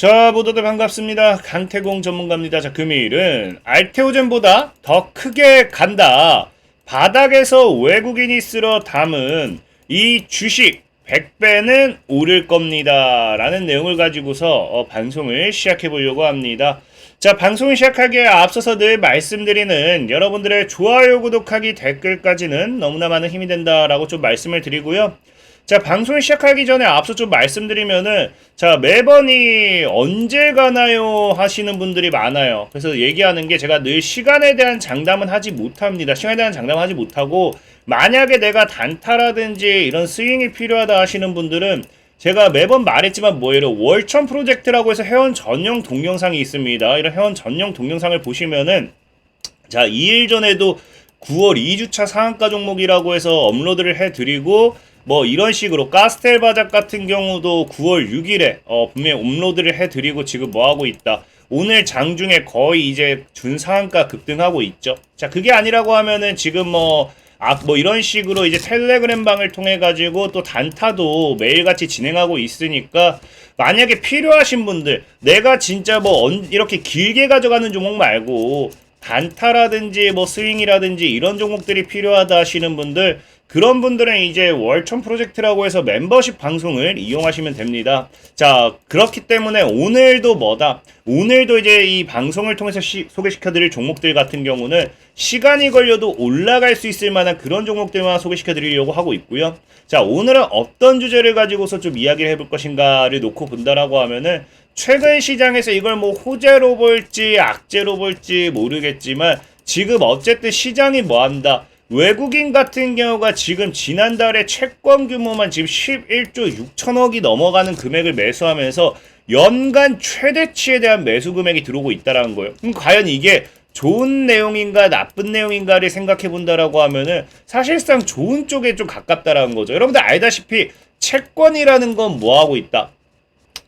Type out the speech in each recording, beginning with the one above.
자, 모두들 반갑습니다. 강태공 전문가입니다. 자, 금요일은 알테오젠보다 더 크게 간다. 바닥에서 외국인이 쓸어 담은 이 주식 100배는 오를 겁니다. 라는 내용을 가지고서 방송을 시작해 보려고 합니다. 자, 방송을 시작하기에 앞서서 늘 말씀드리는 여러분들의 좋아요, 구독하기, 댓글까지는 너무나 많은 힘이 된다라고 좀 말씀을 드리고요. 자, 방송을 시작하기 전에 앞서 좀 말씀드리면은, 자, 매번 이 언제 가나요 하시는 분들이 많아요. 그래서 얘기하는 게 제가 늘 시간에 대한 장담은 하지 못합니다. 시간에 대한 장담은 하지 못하고, 만약에 내가 단타라든지 이런 스윙이 필요하다 하시는 분들은 제가 매번 말했지만 뭐예요? 월천 프로젝트라고 해서 회원 전용 동영상이 있습니다. 이런 회원 전용 동영상을 보시면은, 자, 2일 전에도 9월 2주차 상한가 종목이라고 해서 업로드를 해드리고, 뭐 이런 식으로 가스텔 바작 같은 경우도 9월 6일에 분명히 업로드를 해드리고 지금 뭐하고 있다. 오늘 장중에 거의 이제 준상한가 급등하고 있죠. 자, 그게 아니라고 하면은 지금 뭐 이런 식으로 이제 텔레그램 방을 통해 가지고 또 단타도 매일같이 진행하고 있으니까, 만약에 필요하신 분들, 내가 진짜 뭐 이렇게 길게 가져가는 종목 말고 단타라든지 뭐 스윙이라든지 이런 종목들이 필요하다 하시는 분들, 그런 분들은 이제 월천 프로젝트라고 해서 멤버십 방송을 이용하시면 됩니다. 자, 그렇기 때문에 오늘도 뭐다? 오늘도 이제 이 방송을 통해서 소개시켜드릴 종목들 같은 경우는 시간이 걸려도 올라갈 수 있을 만한 그런 종목들만 소개시켜드리려고 하고 있고요. 자, 오늘은 어떤 주제를 가지고서 좀 이야기를 해볼 것인가를 놓고 본다라고 하면은, 최근 시장에서 이걸 뭐 호재로 볼지 악재로 볼지 모르겠지만 지금 어쨌든 시장이 뭐한다? 외국인 같은 경우가 지금 지난달에 채권 규모만 지금 11조 6천억이 넘어가는 금액을 매수하면서 연간 최대치에 대한 매수 금액이 들어오고 있다는 거예요. 그럼 과연 이게 좋은 내용인가 나쁜 내용인가를 생각해 본다라고 하면은 사실상 좋은 쪽에 좀 가깝다라는 거죠. 여러분들 알다시피 채권이라는 건 뭐하고 있다?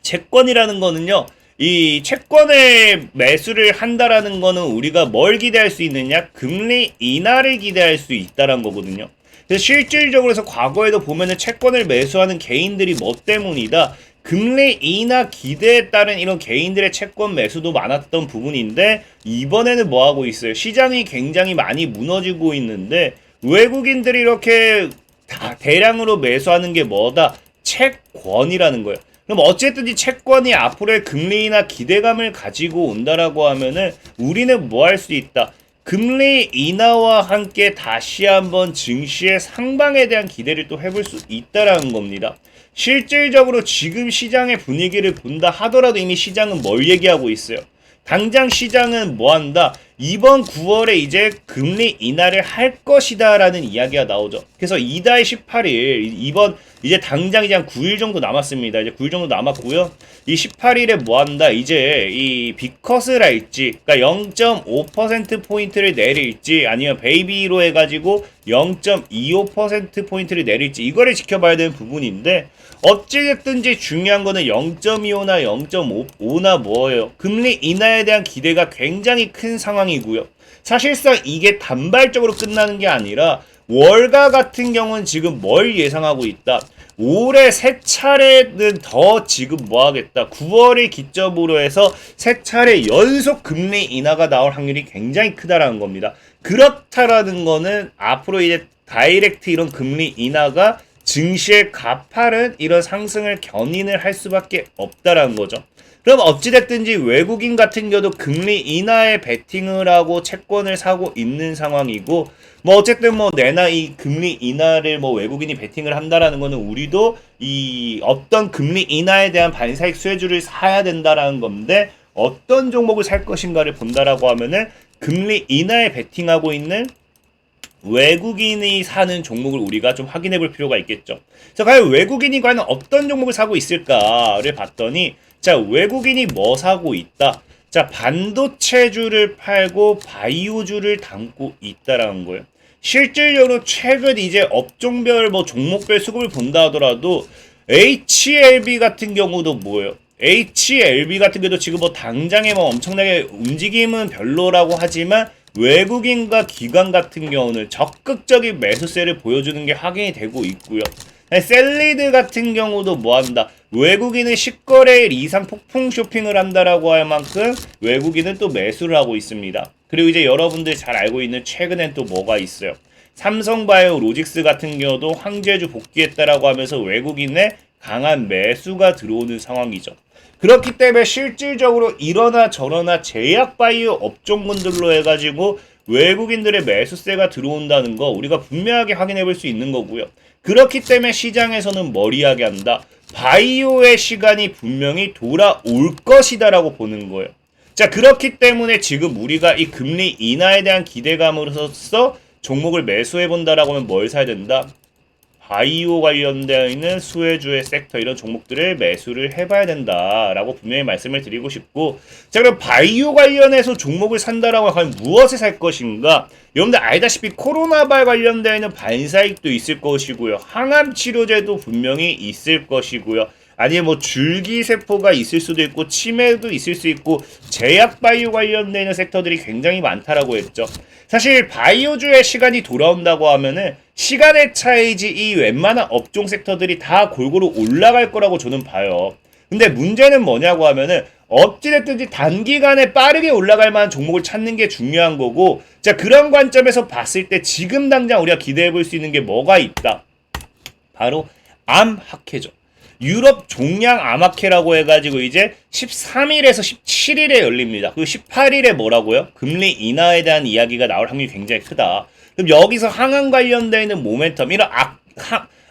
채권이라는 거는요, 이 채권을 매수를 한다라는 거는 우리가 뭘 기대할 수 있느냐? 금리 인하를 기대할 수 있다는 거거든요. 그래서 실질적으로 해서 과거에도 보면은 채권을 매수하는 개인들이 뭐 때문이다? 금리 인하 기대에 따른 이런 개인들의 채권 매수도 많았던 부분인데, 이번에는 뭐 하고 있어요? 시장이 굉장히 많이 무너지고 있는데 외국인들이 이렇게 다 대량으로 매수하는 게 뭐다? 채권이라는 거예요. 그럼 어쨌든 이 채권이 앞으로의 금리 인하 기대감을 가지고 온다라고 하면은 우리는 뭐 할 수 있다? 금리 인하와 함께 다시 한번 증시의 상방에 대한 기대를 또 해볼 수 있다라는 겁니다. 실질적으로 지금 시장의 분위기를 본다 하더라도 이미 시장은 뭘 얘기하고 있어요? 당장 시장은 뭐 한다? 이번 9월에 이제 금리 인하를 할 것이다 라는 이야기가 나오죠. 그래서 이달 18일, 이번 이제 당장 이제 한 9일 정도 남았습니다. 이제 9일 정도 남았고요. 이 18일에 뭐 한다? 이제 이 빅컷을 할지, 그러니까 0.5%포인트를 내릴지, 아니면 베이비로 해가지고 0.25%포인트를 내릴지, 이거를 지켜봐야 되는 부분인데, 어찌됐든지 중요한 거는 0.25나 0.5나 뭐예요? 금리 인하에 대한 기대가 굉장히 큰 상황이고요. 사실상 이게 단발적으로 끝나는 게 아니라 월가 같은 경우는 지금 뭘 예상하고 있다? 올해 세 차례는 더 지금 뭐 하겠다? 9월을 기점으로 해서 세 차례 연속 금리 인하가 나올 확률이 굉장히 크다라는 겁니다. 그렇다라는 거는 앞으로 이제 다이렉트 이런 금리 인하가 증시의 가파른 이런 상승을 견인을 할 수밖에 없다라는 거죠. 그럼 어찌됐든지 외국인 같은 경우도 금리 인하에 베팅을 하고 채권을 사고 있는 상황이고, 뭐 어쨌든 뭐 내나 이 금리 인하를 뭐 외국인이 베팅을 한다라는 거는 우리도 이 어떤 금리 인하에 대한 반사익 수혜주를 사야 된다라는 건데, 어떤 종목을 살 것인가를 본다라고 하면은 금리 인하에 베팅하고 있는 외국인이 사는 종목을 우리가 좀 확인해 볼 필요가 있겠죠. 자, 과연 외국인이 과연 어떤 종목을 사고 있을까를 봤더니, 자, 외국인이 뭐 사고 있다? 자, 반도체주를 팔고 바이오주를 담고 있다라는 거예요. 실질적으로 최근 이제 업종별 뭐 종목별 수급을 본다 하더라도 HLB 같은 경우도 뭐예요? HLB 같은 경우도 지금 뭐 당장에 뭐 엄청나게 움직임은 별로라고 하지만 외국인과 기관 같은 경우는 적극적인 매수세를 보여주는 게 확인이 되고 있고요. 셀리드 같은 경우도 뭐한다? 외국인은 10거래일 이상 폭풍 쇼핑을 한다라고 할 만큼 외국인은 또 매수를 하고 있습니다. 그리고 이제 여러분들이 잘 알고 있는 최근엔 또 뭐가 있어요? 삼성바이오 로직스 같은 경우도 황제주 복귀했다라고 하면서 외국인의 강한 매수가 들어오는 상황이죠. 그렇기 때문에 실질적으로 이러나 저러나 제약바이오 업종군들로 해가지고 외국인들의 매수세가 들어온다는 거 우리가 분명하게 확인해 볼 수 있는 거고요. 그렇기 때문에 시장에서는 머리하게 한다. 바이오의 시간이 분명히 돌아올 것이다 라고 보는 거예요. 자, 그렇기 때문에 지금 우리가 이 금리 인하에 대한 기대감으로서 종목을 매수해 본다라고 하면 뭘 사야 된다? 바이오 관련되어 있는 수혜주의 섹터 이런 종목들을 매수를 해봐야 된다라고 분명히 말씀을 드리고 싶고, 자, 그럼 바이오 관련해서 종목을 산다라고 하면 무엇을 살 것인가? 여러분들 알다시피 코로나발 관련되어 있는 반사익도 있을 것이고요, 항암 치료제도 분명히 있을 것이고요, 아니면 뭐 줄기세포가 있을 수도 있고 치매도 있을 수 있고 제약 바이오 관련되어 있는 섹터들이 굉장히 많다라고 했죠. 사실 바이오주의 시간이 돌아온다고 하면은 시간의 차이지 이 웬만한 업종 섹터들이 다 골고루 올라갈 거라고 저는 봐요. 근데 문제는 뭐냐고 하면은 어찌됐든지 단기간에 빠르게 올라갈 만한 종목을 찾는 게 중요한 거고, 자, 그런 관점에서 봤을 때 지금 당장 우리가 기대해 볼 수 있는 게 뭐가 있다? 바로 암학회죠. 유럽 종양 암학회라고 해가지고 이제 13일에서 17일에 열립니다. 그리고 18일에 뭐라고요? 금리 인하에 대한 이야기가 나올 확률이 굉장히 크다. 그럼 여기서 항암 관련되어 있는 모멘텀, 이런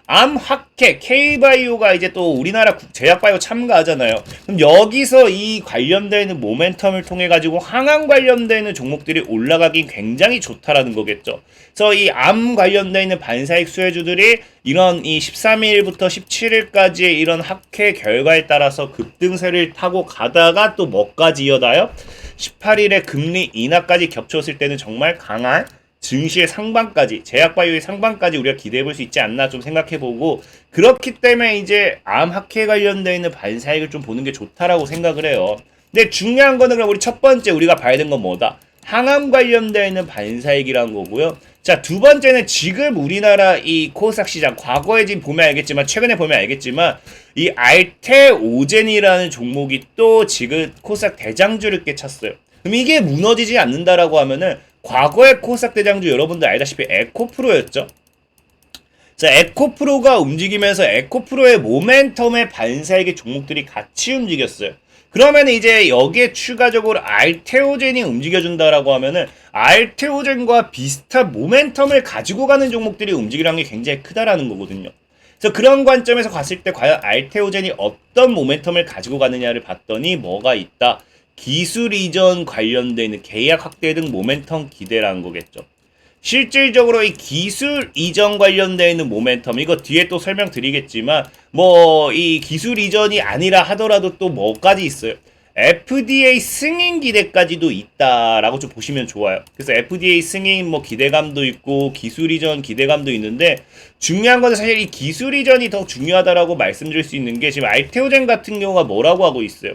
암학회, K바이오가 이제 또 우리나라 제약바이오 참가하잖아요. 그럼 여기서 이 관련되어 있는 모멘텀을 통해 가지고 항암 관련되어 있는 종목들이 올라가긴 굉장히 좋다라는 거겠죠. 그래서 이 암 관련되어 있는 반사익 수혜주들이 이런 이 13일부터 17일까지의 이런 학회 결과에 따라서 급등세를 타고 가다가 또 뭐까지 이어다요? 18일에 금리 인하까지 겹쳤을 때는 정말 강한 증시의 상방까지, 제약바이오의 상방까지 우리가 기대해 볼 수 있지 않나 좀 생각해 보고, 그렇기 때문에 이제 암학회 관련되어 있는 반사익을 좀 보는 게 좋다라고 생각을 해요. 근데 중요한 거는 그럼 우리 첫 번째 우리가 봐야 되는 건 뭐다? 항암 관련되어 있는 반사익이란 거고요. 자, 두 번째는 지금 우리나라 이 코스닥 시장, 과거에 지금 보면 알겠지만, 최근에 보면 알겠지만, 이 알테오젠이라는 종목이 또 지금 코스닥 대장주를 꿰찼어요. 그럼 이게 무너지지 않는다라고 하면은 과거의 코스닥 대장주 여러분들 알다시피 에코프로였죠. 자, 에코프로가 움직이면서 에코프로의 모멘텀의 반사익의 종목들이 같이 움직였어요. 그러면 이제 여기에 추가적으로 알테오젠이 움직여준다라고 하면은 알테오젠과 비슷한 모멘텀을 가지고 가는 종목들이 움직이라는 게 굉장히 크다라는 거거든요. 그래서 그런 관점에서 봤을 때 과연 알테오젠이 어떤 모멘텀을 가지고 가느냐를 봤더니 뭐가 있다? 기술 이전 관련된 계약 확대 등 모멘텀 기대라는 거겠죠. 실질적으로 이 기술 이전 관련되어 있는 모멘텀, 이거 뒤에 또 설명드리겠지만 뭐 이 기술 이전이 아니라 하더라도 또 뭐까지 있어요. FDA 승인 기대까지도 있다라고 좀 보시면 좋아요. 그래서 FDA 승인 뭐 기대감도 있고 기술 이전 기대감도 있는데, 중요한 건 사실 이 기술 이전이 더 중요하다라고 말씀드릴 수 있는 게, 지금 알테오젠 같은 경우가 뭐라고 하고 있어요.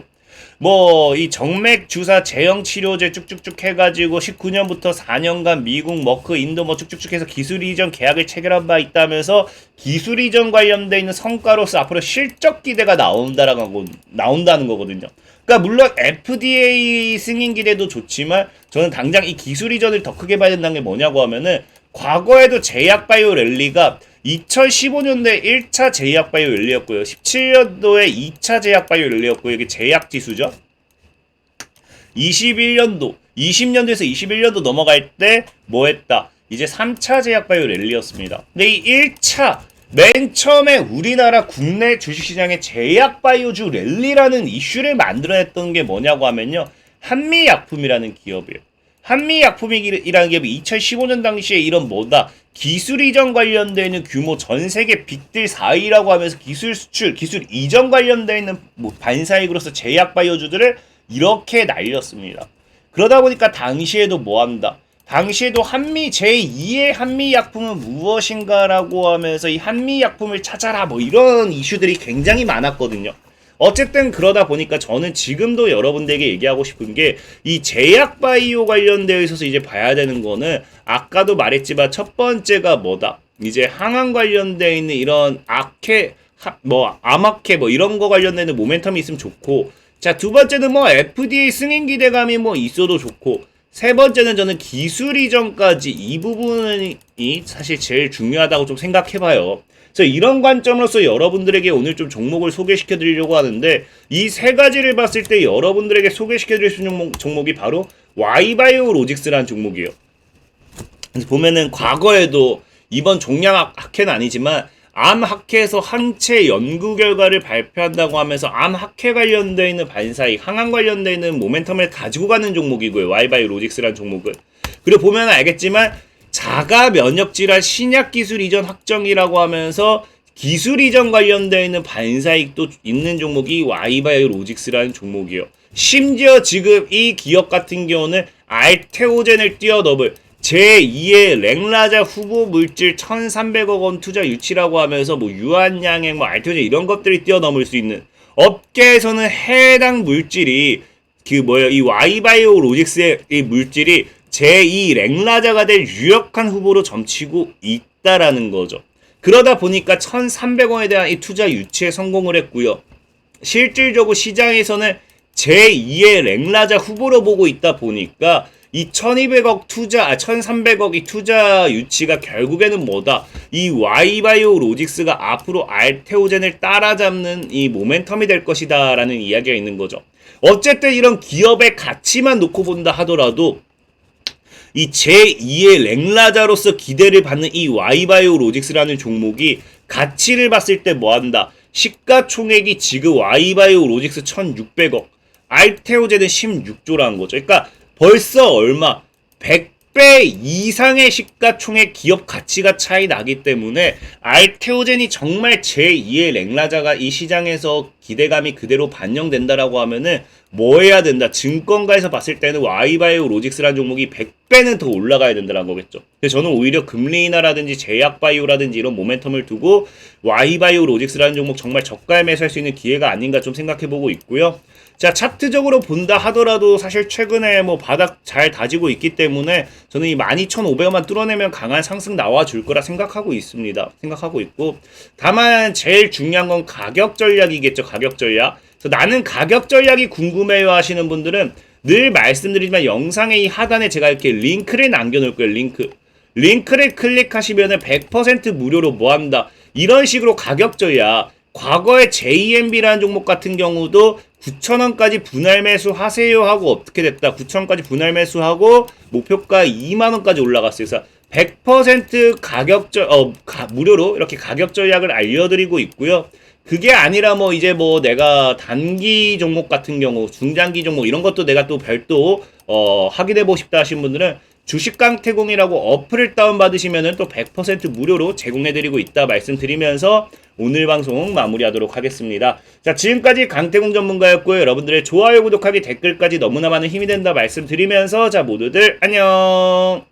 뭐 이 정맥 주사 제형 치료제 쭉쭉쭉 해가지고 19년부터 4년간 미국, 머크, 인도 뭐 쭉쭉쭉 해서 기술 이전 계약을 체결한 바 있다면서 기술 이전 관련돼 있는 성과로서 앞으로 실적 기대가 나온다는 거거든요. 그러니까 물론 FDA 승인 기대도 좋지만 저는 당장 이 기술 이전을 더 크게 봐야 된다는 게 뭐냐고 하면은, 과거에도 제약바이오 랠리가 2015년도에 1차 제약바이오 랠리였고요. 17년도에 2차 제약바이오 랠리였고요. 이게 제약지수죠. 20년도에서 21년도 넘어갈 때 뭐 했다? 이제 3차 제약바이오 랠리였습니다. 근데 이 1차, 맨 처음에 우리나라 국내 주식시장에 제약바이오주 랠리라는 이슈를 만들어냈던 게 뭐냐고 하면요, 한미약품이라는 기업이에요. 한미약품이라는 기업이 2015년 당시에 이런 뭐다? 기술 이전 관련되는 규모 전 세계 빅딜 4위라고 하면서 기술 수출, 기술 이전 관련되는 뭐 반사익으로서 제약바이오주들을 이렇게 날렸습니다. 그러다 보니까 당시에도 뭐 한다? 당시에도 제2의 한미약품은 무엇인가라고 하면서 이 한미약품을 찾아라 뭐 이런 이슈들이 굉장히 많았거든요. 어쨌든 그러다 보니까 저는 지금도 여러분들에게 얘기하고 싶은 게, 이 제약바이오 관련되어 있어서 이제 봐야 되는 거는 아까도 말했지만 첫 번째가 뭐다? 이제 항암 관련돼 있는 이런 악해 뭐 암악해 뭐 이런 거 관련되는 모멘텀이 있으면 좋고, 자, 두 번째는 뭐 FDA 승인 기대감이 뭐 있어도 좋고, 세 번째는 저는 기술 이전까지 이 부분이 사실 제일 중요하다고 좀 생각해봐요. 그래서 이런 관점으로서 여러분들에게 오늘 좀 종목을 소개시켜 드리려고 하는데, 이 세 가지를 봤을 때 여러분들에게 소개시켜 드릴 수 있는 종목이 바로 Y바이오 로직스라는 종목이에요. 그래서 보면은 과거에도 이번 종양 학회는 아니지만 암 학회에서 항체 연구 결과를 발표한다고 하면서 암 학회 관련되어 있는 반사익, 항암 관련되어 있는 모멘텀을 가지고 가는 종목이고요. Y바이오 로직스라는 종목은. 그리고 보면 알겠지만 자가 면역 질환 신약 기술 이전 확정이라고 하면서 기술 이전 관련되어 있는 반사익도 있는 종목이 Y바이오 로직스라는 종목이에요. 심지어 지금 이 기업 같은 경우는 알테오젠을 뛰어넘을 제2의 랭라자 후보 물질 1,300억 원 투자 유치라고 하면서 뭐 유한양행, 뭐 알테오젠 이런 것들이 뛰어넘을 수 있는, 업계에서는 해당 물질이 이 Y바이오 로직스의 이 물질이 제2 랭라자가 될 유력한 후보로 점치고 있다라는 거죠. 그러다 보니까 1,300원에 대한 이 투자 유치에 성공을 했고요. 실질적으로 시장에서는 제2의 랭라자 후보로 보고 있다 보니까 이 1,200억 투자, 1,300억 이 투자 유치가 결국에는 뭐다? 이 Y바이오 로직스가 앞으로 알테오젠을 따라잡는 이 모멘텀이 될 것이다 라는 이야기가 있는 거죠. 어쨌든 이런 기업의 가치만 놓고 본다 하더라도 이 제2의 랭라자로서 기대를 받는 이 Y바이오 로직스라는 종목이 가치를 봤을 때 뭐한다? 시가총액이 지금 Y바이오 로직스 1,600억, 알테오젠은 16조라는 거죠. 그러니까 벌써 얼마? 100배 이상의 시가총액 기업 가치가 차이 나기 때문에 알테오젠이 정말 제2의 랭라자가 이 시장에서 기대감이 그대로 반영된다라고 하면은 뭐 해야 된다? 증권가에서 봤을 때는 Y바이오 로직스라는 종목이 100배는 더 올라가야 된다는 거겠죠. 그래서 저는 오히려 금리 인하라든지 제약바이오라든지 이런 모멘텀을 두고 Y바이오 로직스라는 종목 정말 저가에 매수할 수 있는 기회가 아닌가 좀 생각해보고 있고요. 자, 차트적으로 본다 하더라도 사실 최근에 뭐 바닥 잘 다지고 있기 때문에 저는 이 12,500원만 뚫어내면 강한 상승 나와줄 거라 생각하고 있습니다. 생각하고 있고, 다만 제일 중요한 건 가격 전략이겠죠. 가격 전략. 그래서 나는 가격 전략이 궁금해요 하시는 분들은 늘 말씀드리지만 영상의 이 하단에 제가 이렇게 링크를 남겨놓을 거예요. 링크를 클릭하시면은 100% 무료로 뭐한다? 이런 식으로 가격 전략. 과거에 JMB라는 종목 같은 경우도 9,000원까지 분할 매수하세요 하고 어떻게 됐다? 9,000원까지 분할 매수하고 목표가 2만원까지 올라갔어요. 그래서 100% 무료로 이렇게 가격 전략을 알려드리고 있고요. 그게 아니라 뭐 이제 뭐 내가 단기 종목 같은 경우, 중장기 종목 이런 것도 내가 또 별도 확인해보고 싶다 하신 분들은 주식강태공이라고 어플을 다운받으시면은 또 100% 무료로 제공해드리고 있다 말씀드리면서 오늘 방송 마무리하도록 하겠습니다. 자, 지금까지 강태공 전문가였고요. 여러분들의 좋아요, 구독하기, 댓글까지 너무나 많은 힘이 된다 말씀드리면서 자, 모두들 안녕.